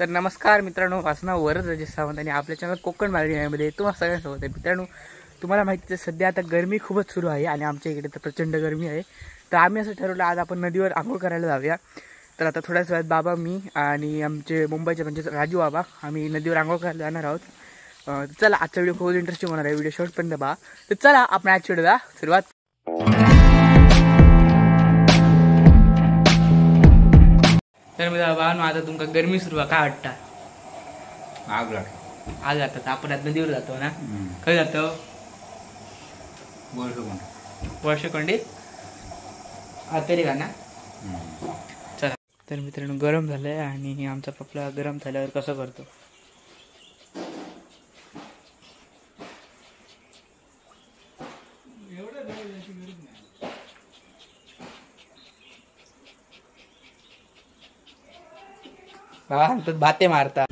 तर नमस्कार मित्रांनो, वासना वरद राजेश सावंत आणि आपल्या चॅनल कोकण मालवणीमध्ये तुम्हाला सगळ्यांसोबत आहे. मित्रांनो, तुम्हाला माहिती आहे सध्या आता गरमी खूपच सुरू आहे आणि आमच्या इकडे तर प्रचंड गरमी आहे. तर आम्ही असं ठरवलं आज आपण नदीवर आंघोळ करायला जाऊया. तर आता थोड्याच वेळात बाबा, मी आणि आमचे मुंबईचे म्हणजे राजू बाबा आम्ही नदीवर आंघोळ करायला जाणार आहोत. चला, आजचा व्हिडिओ खूप इंटरेस्टिंग होणार आहे. व्हिडिओ शेवटपर्यंत पहा. तर चला आपण आजच्या व्हिडिओला सुरुवात. तर मी बाबा आता तुमका गरमी सुरू आहे, काय वाटतं? आज जातात आपण आता नदीवर जातो ना. खय जातो? वर्षकोंडी तरी का ना. चला, तर मित्रांनो गरम झालंय आणि आमचा पपला गरम झाल्यावर कसं करतो. भाते मारता.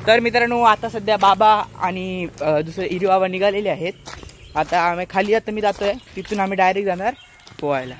तर मित्रांनो आता सध्या बाबा आणि दुसरे इरी बाबा निघालेले आहेत. आता आम्ही खाली आता मी जातोय, तिथून आम्ही डायरेक्ट जाणार पोहायला.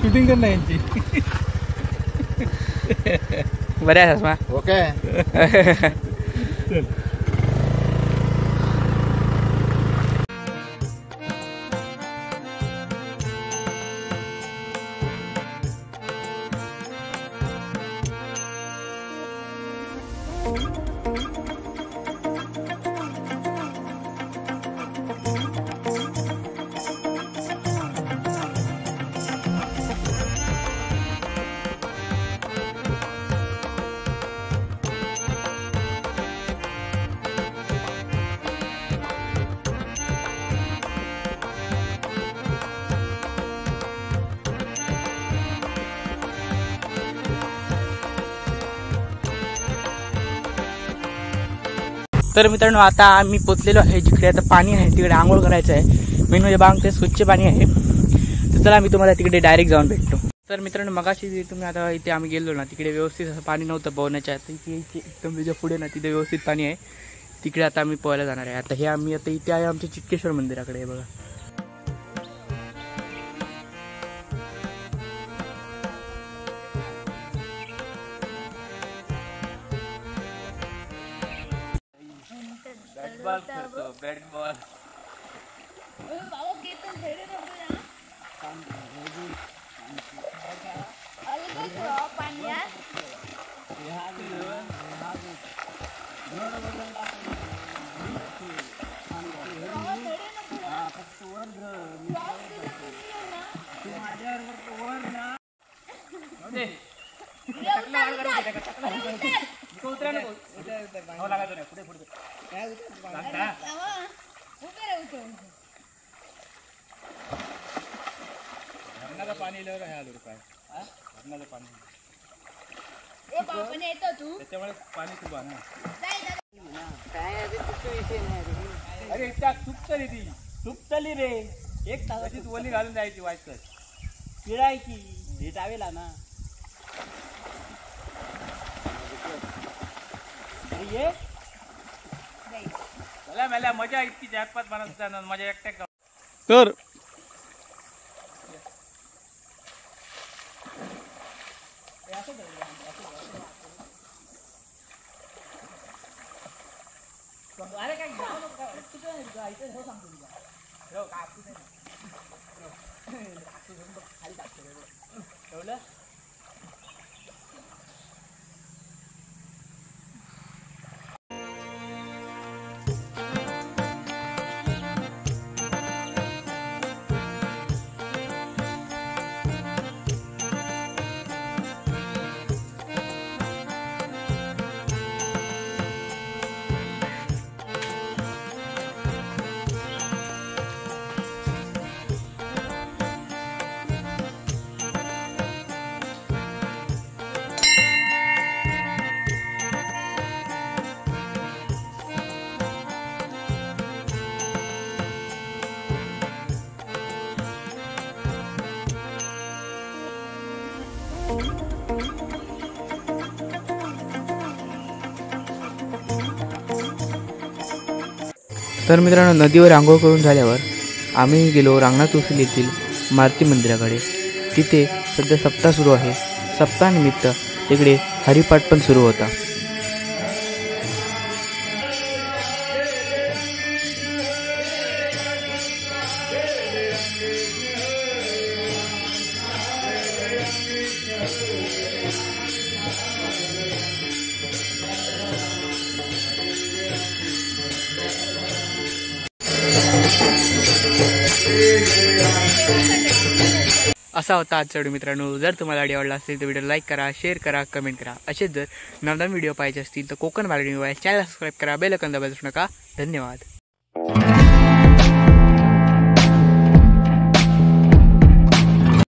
शूटिंग करना यांची. बरे आहेस मा? ओके. तर मित्रांनो आता आम्ही पोचलेलो आहे जिकडे आता पाणी आहे तिकडे आंघोळ करायचं आहे. मेन म्हणजे बांग ते स्वच्छ पाणी आहे. तर चला मी तुम्हाला तिकडे डायरेक्ट जाऊन भेटतो. तर मित्रांनो मगाशी तुम्ही आता इथे आम्ही गेलो ना, तिकडे व्यवस्थित असं पाणी नव्हतं पोहण्याच्या. इथे एकदम त्याच्या पुढे ना तिथे व्यवस्थित पाणी आहे. तिकडे आता आम्ही पोहायला जाणार आहे. आता हे आम्ही आता इथे आहे आमच्या चित्केश्वर मंदिराकडे आहे बघा. बॅट बॉल पाणी त्याच्यामुळे पाणी खूप आहे ना. अरे चुकतली ती चुकतली रे. एक तासाची ओली घालून जायची वाईट पिळायची भेटावेला ना. ये मला मजा इतकी जातपात बनत मजा एकट्या. तर अरे काय सांगतो तुला तर मित्रांनो, नदीवर आंघोळ करून झाल्यावर आम्ही गेलो रांगणाथ उसूल येथील मारुती मंदिराकडे. तिथे सध्या सप्ताह सुरू आहे. सप्ताहानिमित्त तिकडे हरिपाठ पण सुरू होता. असा होता आजचा व्हिडिओ मित्रांनो. जर तुम्हाला व्हिडिओ आवडला असेल तर व्हिडिओ लाईक करा, शेअर करा, कमेंट करा. असेच जर नवीन व्हिडिओ पाहिजे असतील तर कोकण बालडी मोबाईल चॅनल सबस्क्राईब करा, बेल आयकॉन दाबायला विसरू नका. धन्यवाद.